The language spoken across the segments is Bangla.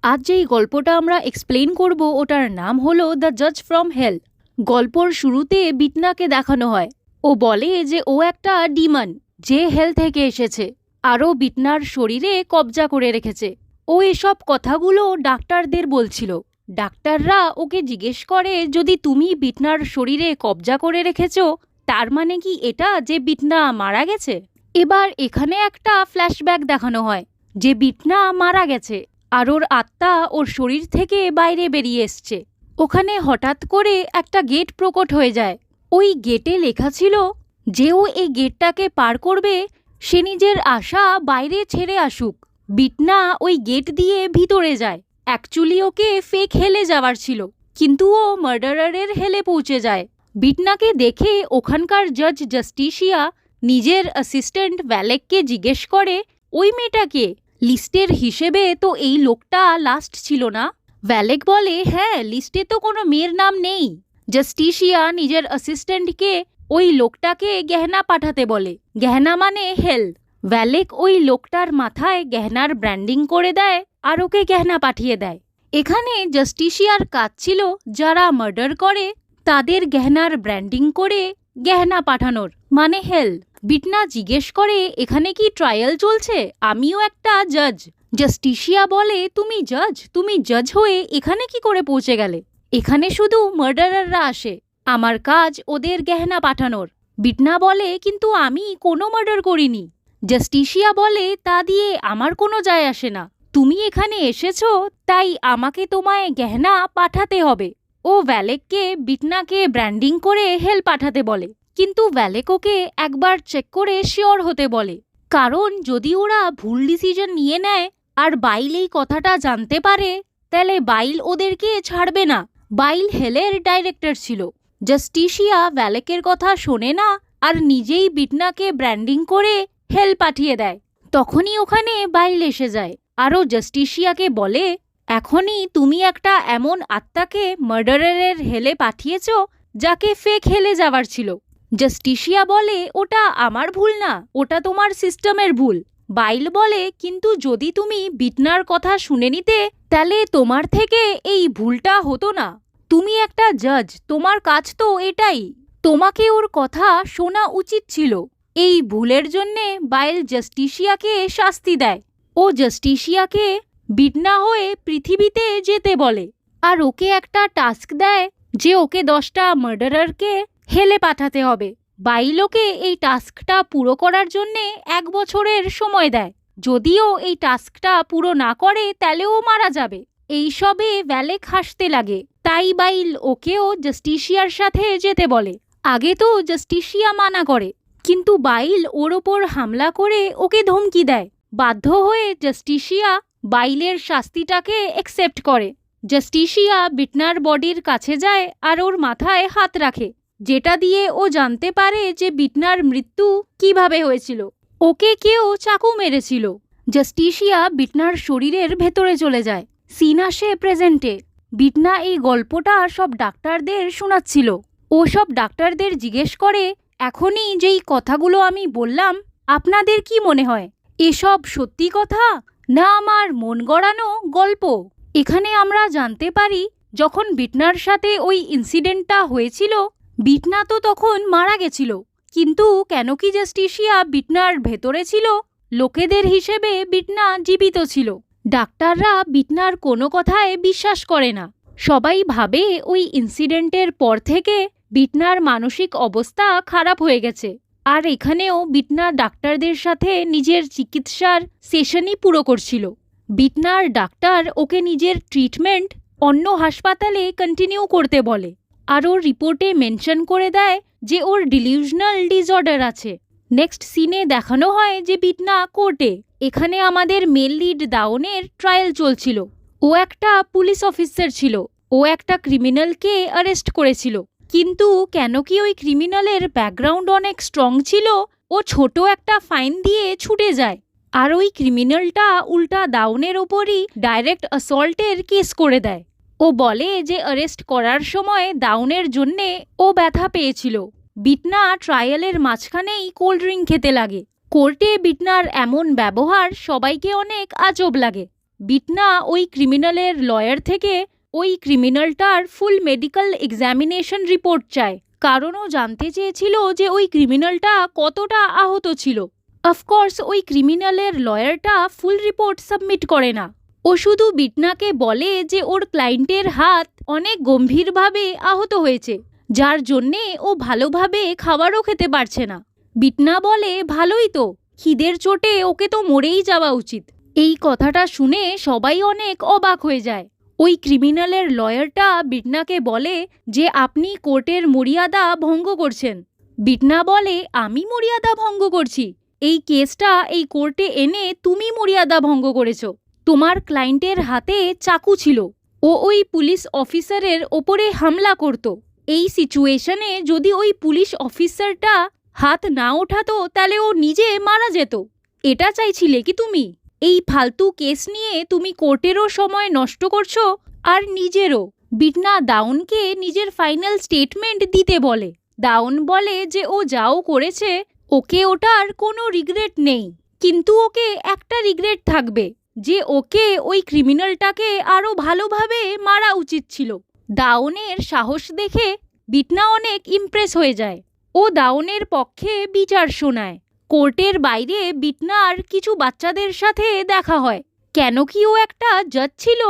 আজ যেই গল্পটা আমরা এক্সপ্লেন করব ওটার নাম হলো দ্য জাজ ফ্রম হেল। গল্পর শুরুতে বিটনাকে দেখানো হয়। ও বলে যে ও একটা ডিমন যে হেল থেকে এসেছে, আরও বিটনার শরীরে কবজা করে রেখেছে। ও এসব কথাগুলো ডাক্তারদের বলছিল। ডাক্তাররা ওকে জিজ্ঞেস করে, যদি তুমি বিটনার শরীরে কবজা করে রেখেছো, তার মানে কি এটা যে বিটনা মারা গেছে? এবার এখানে একটা ফ্ল্যাশব্যাক দেখানো হয় যে বিটনা মারা গেছে আর ওর আত্মা ওর শরীর থেকে বাইরে বেরিয়ে এসছে। ওখানে হঠাৎ করে একটা গেট প্রকট হয়ে যায়। ওই গেটে লেখা ছিল যে ও এই গেটটাকে পার করবে, সে নিজের আশা বাইরে ছেড়ে আসুক। বিটনা ওই গেট দিয়ে ভিতরে যায়। অ্যাকচুয়ালি ওকে ফেক হেলে যাওয়ার ছিল, কিন্তু ও মার্ডারারের হেলে পৌঁছে যায়। বিটনাকে দেখে ওখানকার জাজ জাস্টিশিয়া নিজের অ্যাসিস্ট্যান্ট ভ্যালেককে জিজ্ঞেস করে, ওই মেয়েটাকে লিস্টের হিসেবে তো এই লোকটা লাস্ট ছিল না? ভ্যালেক বলে, হ্যাঁ, লিস্টে তো কোনো মেয়ের নাম নেই। জাস্টিশিয়া নিজের অ্যাসিস্ট্যান্টকে ওই লোকটাকে গহনা পাঠাতে বলে। গহনা মানে হেল। ভ্যালেক ওই লোকটার মাথায় গহনার ব্র্যান্ডিং করে দেয় আর ওকে গহনা পাঠিয়ে দেয়। এখানে জাস্টিশিয়ার কাজ ছিল যারা মার্ডার করে তাদের গহনার ব্র্যান্ডিং করে গহনা পাঠানোর, মানে হেল। বিটনা জিজ্ঞেস করে, এখানে কি ট্রায়াল চলছে? আমিও একটা জাজ। জাস্টিশিয়া বলে, তুমি জাজ হয়ে এখানে কি করে পৌঁছে গেলে? এখানে শুধু মার্ডারাররা আসে, আমার কাজ ওদের গহনা পাঠানোর। বিটনা বলে, কিন্তু আমি কোনো মার্ডার করিনি। জাস্টিশিয়া বলে, তা দিয়ে আমার কোনো যায় আসে না। তুমি এখানে এসেছো, তাই আমাকে তোমায় গহনা পাঠাতে হবে। ও ভ্যালেককে বিটনাকে ব্র্যান্ডিং করে হেল পাঠাতে বলে, কিন্তু ভ্যালেক ওকে একবার চেক করে শিওর হতে বলে, কারণ যদি ওরা ভুল ডিসিশন নিয়ে নেয় আর বাইল এই কথাটা জানতে পারে, তাহলে বাইল ওদেরকে ছাড়বে না। বাইল হেলের ডাইরেক্টর ছিল। জাস্টিশিয়া ভ্যালেকের কথা শোনে না আর নিজেই বিটনাকে ব্র্যান্ডিং করে হেল পাঠিয়ে দেয়। তখনই ওখানে বাইল এসে যায় আরও জাস্টিশিয়াকে বলে, এখনই তুমি একটা এমন আত্মাকে মার্ডারারের হেলে পাঠিয়েছ যাকে ফেক হেলে যাওয়ার ছিল। জাস্টিশিয়া বলে, ওটা আমার ভুল না, ওটা তোমার সিস্টেমের ভুল। বাইল বলে, কিন্তু যদি তুমি বিটনার কথা শুনে নিতে, তাহলে তোমার থেকে এই ভুলটা হতো না। তুমি একটা জাজ, তোমার কাজ তো এটাই। তোমাকে ওর কথা শোনা উচিত ছিল। এই ভুলের জন্যে বাইল জাস্টিশিয়াকে শাস্তি দেয়। ও জাস্টিশিয়াকে বিটনা হয়ে পৃথিবীতে যেতে বলে আর ওকে একটা টাস্ক দেয় যে ওকে 10টা মার্ডারারকে হেলে পাঠাতে হবে। বাইল ওকে এই টাস্কটা পুরো করার জন্যে 1 বছরের সময় দেয়। যদিও এই টাস্কটা পুরো না করে তাহলে ও মারা যাবে। এইসবে ভ্যালেক হাসতে লাগে, তাই বাইল ওকেও জাস্টিশিয়ার সাথে যেতে বলে। আগে তো জাস্টিশিয়া মানা করে, কিন্তু বাইল ওর ওপর হামলা করে ওকে ধমকি দেয়। বাধ্য হয়ে জাস্টিশিয়া বাইলের শাস্তিটাকে অ্যাকসেপ্ট করে। জাস্টিশিয়া বিটনার বডির কাছে যায় আর ওর মাথায় হাত রাখে, যেটা দিয়ে ও জানতে পারে যে বিটনার মৃত্যু কিভাবে হয়েছিল। ওকে কেউ চাকু মেরেছিল। জাস্টিশিয়া বিটনার শরীরের ভেতরে চলে যায়। সিন আসে প্রেজেন্টে। বিটনা এই গল্পটা সব ডাক্তারদের শোনাচ্ছিল। ও সব ডাক্তারদের জিজ্ঞেস করে, এখনই যেই কথাগুলো আমি বললাম, আপনাদের কি মনে হয় এসব সত্যি কথা না আমার মন গড়ানো গল্প? এখানে আমরা জানতে পারি, যখন বিটনার সাথে ওই ইনসিডেন্টটা হয়েছিল, বিটনা তো তখন মারা গেছিল, কিন্তু কেন কি জাস্টিশিয়া বিটনার ভেতরে ছিল? লোকেদের হিসেবে বিটনা জীবিত ছিল। ডাক্তাররা বিটনার কোনো কথায় বিশ্বাস করে না। সবাই ভাবে ওই ইনসিডেন্টের পর থেকে বিটনার মানসিক অবস্থা খারাপ হয়ে গেছে। আর এখানেও বিটনা ডাক্তারদের সাথে নিজের চিকিৎসার সেশনই পুরো করছিল। বিটনার ডাক্তার ওকে নিজের ট্রিটমেন্ট অন্য হাসপাতালে কন্টিনিউ করতে বলে আর ওর রিপোর্টে মেনশন করে দেয় যে ওর ডিলিউশনাল ডিসঅর্ডার আছে। নেক্সট সিনে দেখানো হয় যে বিটনা কোর্টে। এখানে আমাদের মেল লিড দাউনের ট্রায়াল চলছিল। ও একটা পুলিশ অফিসার ছিল। ও একটা ক্রিমিনালকে অ্যারেস্ট করেছিল, কিন্তু কেন কি ওই ক্রিমিনালের ব্যাকগ্রাউন্ড অনেক স্ট্রং ছিল, ও ছোট একটা ফাইন দিয়ে ছুটে যায়। আর ওই ক্রিমিনালটা উল্টা দাউনের ওপরই ডাইরেক্ট অ্যাসল্টের কেস করে দেয়। ও বলে যে অ্যারেস্ট করার সময় দাউনের জন্যে ও ব্যথা পেয়েছিল। বিটনা ট্রায়ালের মাঝখানেই কোল্ড ড্রিঙ্ক খেতে লাগে। কোর্টে বিটনার এমন ব্যবহার সবাইকে অনেক আজব লাগে। বিটনা ওই ক্রিমিনালের লয়ার থেকে ওই ক্রিমিনালটার ফুল মেডিকেল এক্সামিনেশন রিপোর্ট চায়, কারণ ও জানতে চেয়েছিল যে ওই ক্রিমিনালটা কতটা আহত ছিল। অফকোর্স ওই ক্রিমিনালের লয়ারটা ফুল রিপোর্ট সাবমিট করে না। ও শুধু বিটনাকে বলে যে ওর ক্লায়েন্টের হাত অনেক গম্ভীরভাবে আহত হয়েছে, যার জন্যে ও ভালোভাবে খাবারও খেতে পারছে না। বিটনা বলে, ভালোই তো, খিদের চোটে ওকে তো মরেই যাওয়া উচিত। এই কথাটা শুনে সবাই অনেক অবাক হয়ে যায়। ওই ক্রিমিনালের লয়ারটা বিটনাকে বলে যে আপনি কোর্টের মর্যাদা ভঙ্গ করছেন। বিটনা বলে, আমি মর্যাদা ভঙ্গ করছি? এই কেসটা এই কোর্টে এনে তুমি মর্যাদা ভঙ্গ করেছো। তোমার ক্লায়েন্টের হাতে চাকু ছিল, ও ওই পুলিশ অফিসারের ওপরে হামলা করত। এই সিচুয়েশনে যদি ওই পুলিশ অফিসারটা হাত না ওঠাতো তাহলে ও নিজে মারা যেত। এটা চাইছিলে কি তুমি? এই ফালতু কেস নিয়ে তুমি কোর্টেরও সময় নষ্ট করছো আর নিজেরও। বিটনা দাউনকে নিজের ফাইনাল স্টেটমেন্ট দিতে বলে। দাউন বলে যে ও যাও করেছে ওকে ওটার কোনো রিগ্রেট নেই, কিন্তু ওকে একটা রিগ্রেট থাকবে যে ওকে ওই ক্রিমিনালটাকে আরও ভালোভাবে মারা উচিত ছিল। দাউনের সাহস দেখে বিটনা অনেক ইমপ্রেস হয়ে যায়। ও দাউনের পক্ষে বিচার শোনায়। কোর্টের বাইরে বিটনার কিছু বাচ্চাদের সাথে দেখা হয়। কেন কি ও একটা জাজ ছিল?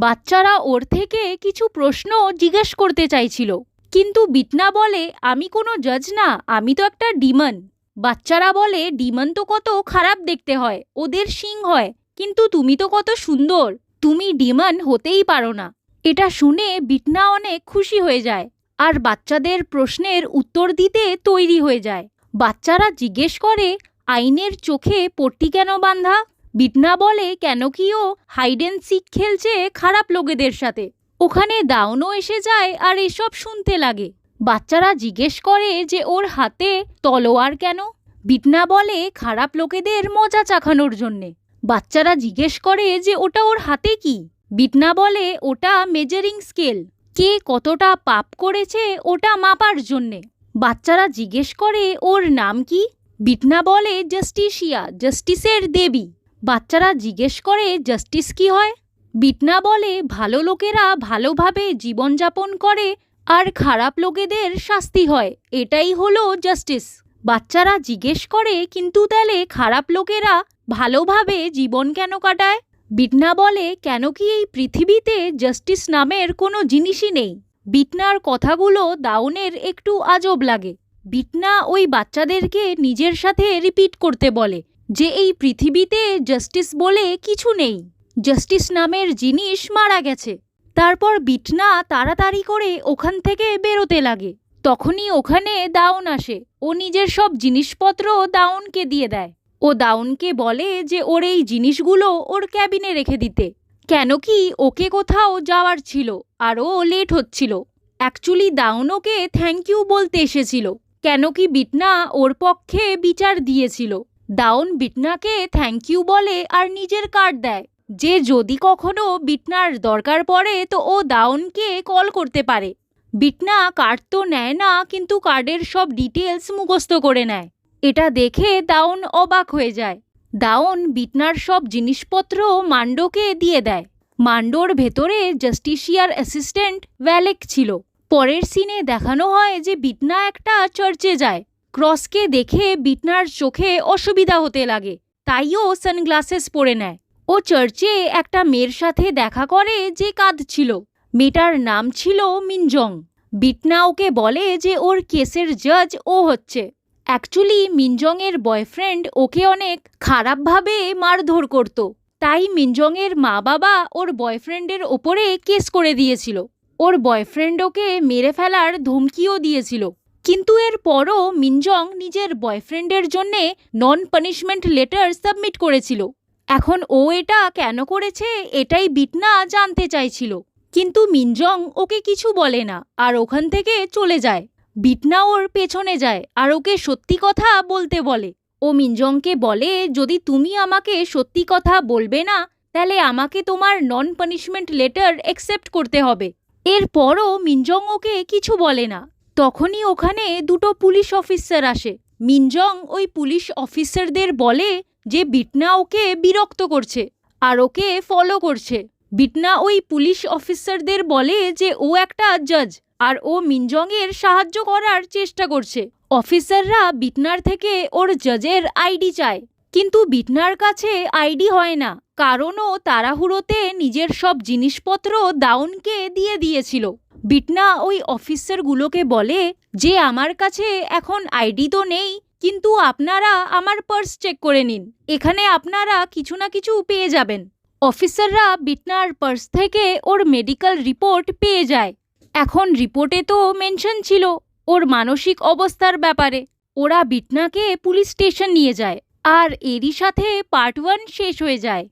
বাচ্চারা ওর থেকে কিছু প্রশ্ন জিজ্ঞেস করতে চাইছিল, কিন্তু বিটনা বলে, আমি কোনো জাজ না, আমি তো একটা ডিমন। বাচ্চারা বলে, ডিমন তো কত খারাপ দেখতে হয়, ওদের শিং হয়, কিন্তু তুমি তো কত সুন্দর, তুমি ডিমন হতেই পারো না। এটা শুনে বিটনা অনেক খুশি হয়ে যায় আর বাচ্চাদের প্রশ্নের উত্তর দিতে তৈরি হয়ে যায়। বাচ্চারা জিজ্ঞেস করে, আইনের চোখে পট্টি কেন বাঁধা? বিটনা বলে, কেন কি ও হাইড অ্যান্ড সিক খেলছে খারাপ লোকেদের সাথে। ওখানে দাউনও এসে যায় আর এসব শুনতে লাগে। বাচ্চারা জিজ্ঞেস করে যে ওর হাতে তলোয়ার কেন? বিটনা বলে, খারাপ লোকেদের মজা চাখানোর জন্যে। বাচ্চারা জিজ্ঞেস করে যে ওটা ওর হাতে কি? বিটনা বলে, ওটা মেজারিং স্কেল, কে কতটা পাপ করেছে ওটা মাপার জন্যে। বাচ্চারা জিজ্ঞেস করে ওর নাম কি? বিটনা বলে, জাস্টিসিয়া, জাস্টিসের দেবী। বাচ্চারা জিজ্ঞেস করে জাস্টিস কি হয়? বিটনা বলে, ভালো লোকেরা ভালোভাবে জীবনযাপন করে আর খারাপ লোকেদের শাস্তি হয়, এটাই হলো জাস্টিস। বাচ্চারা জিজ্ঞেস করে, কিন্তু তাহলে খারাপ লোকেরা ভালোভাবে জীবন কেন কাটায়? বিটনা বলে, কেন কি এই পৃথিবীতে জাস্টিস নামের কোনো জিনিসই নেই। বিটনার কথাগুলো দাউনের একটু আজব লাগে। বিটনা ওই বাচ্চাদেরকে নিজের সাথে রিপিট করতে বলে যে এই পৃথিবীতে জাস্টিস বলে কিছু নেই, জাস্টিস নামের জিনিস মারা গেছে। তারপর বিটনা তাড়াতাড়ি করে ওখান থেকে বেরোতে লাগে। তখনই ওখানে দাউন আসে। ও নিজের সব জিনিসপত্র দাউনকে দিয়ে দেয়। ও দাউনকে বলে যে ওর এই জিনিসগুলো ওর ক্যাবিনে রেখে দিতে, কেন কি ওকে কোথাও যাওয়ার ছিল আর ও লেট হচ্ছিল। অ্যাকচুয়ালি দাউন ওকে থ্যাংক ইউ বলতে এসেছিল, কেন কি বিটনা ওর পক্ষে বিচার দিয়েছিল। দাউন বিটনাকে থ্যাংক ইউ বলে আর নিজের কার্ড দেয় যে যদি কখনো বিটনার দরকার পড়ে তো ও দাউনকে কল করতে পারে। বিটনা কার্ড তো নেয় না, কিন্তু কার্ডের সব ডিটেলস মুখস্থ করে নেয়। এটা দেখে দাউন অবাক হয়ে যায়। দাউন বিটনার সব জিনিসপত্র মান্ডোকে দিয়ে দেয়। মান্ডোর ভেতরে জাস্টিসিয়ার অ্যাসিস্ট্যান্ট ভ্যালেক ছিল। পরের সিনে দেখানো হয় যে বিটনা একটা চার্চে যায়। ক্রসকে দেখে বিটনার চোখে অসুবিধা হতে লাগে, তাই ও সানগ্লাসেস পরে নেয়। ও চার্চে একটা মেয়ের সাথে দেখা করে যে কাঁদছিল। মেয়েটার নাম ছিল মিনজং। বিটনা ওকে বলে যে ওর কেসের জাজ ও হচ্ছে। অ্যাকচুয়ালি মিনজংয়ের বয়ফ্রেন্ড ওকে অনেক খারাপভাবে মারধর করত, তাই মিনজংয়ের মা বাবা ওর বয়ফ্রেন্ডের ওপরে কেস করে দিয়েছিল। ওর বয়ফ্রেন্ড ওকে মেরে ফেলার ধমকিও দিয়েছিল, কিন্তু এর পরও মিনজং নিজের বয়ফ্রেন্ডের জন্যে নন পানিশমেন্ট লেটার সাবমিট করেছিল। এখন ও এটা কেন করেছে এটাই বিটনা জানতে চাইছিল, কিন্তু মিনজং ওকে কিছু বলে না আর ওখান থেকে চলে যায়। বিটনা ওর পেছনে যায় আর ওকে সত্যি কথা বলতে বলে। ও মিনজংকে বলে, যদি তুমি আমাকে সত্যি কথা বলবে না তাহলে আমাকে তোমার নন পানিশমেন্ট লেটার অ্যাকসেপ্ট করতে হবে। এরপরও মিনজং ওকে কিছু বলে না। তখনই ওখানে দুটো পুলিশ অফিসার আসে। মিনজং ওই পুলিশ অফিসারদের বলে যে বিটনা ওকে বিরক্ত করছে আর ওকে ফলো করছে। বিটনা ওই পুলিশ অফিসারদের বলে যে ও একটা জাজ আর ও মিনজংয়ের সাহায্য করার চেষ্টা করছে। অফিসাররা বিটনার থেকে ওর জাজের আইডি চায়, কিন্তু বিটনার কাছে আইডি হয় না, কারণ ও তাড়াহুড়োতে নিজের সব জিনিসপত্র দাউনকে দিয়ে দিয়েছিল। বিটনা ওই অফিসারগুলোকে বলে যে আমার কাছে এখন আইডি তো নেই, কিন্তু আপনারা আমার পার্স চেক করে নিন, এখানে আপনারা কিছু না কিছু পেয়ে যাবেন। অফিসাররা বিটনার পার্স থেকে ওর মেডিকেল রিপোর্ট পেয়ে যায়। এখন রিপোর্টে তো মেনশন ছিল ওর মানসিক অবস্থার ব্যাপারে। ওরা বিটনাকে পুলিশ স্টেশন নিয়ে যায় আর এরই সাথে পার্ট 1 শেষ হয়ে যায়।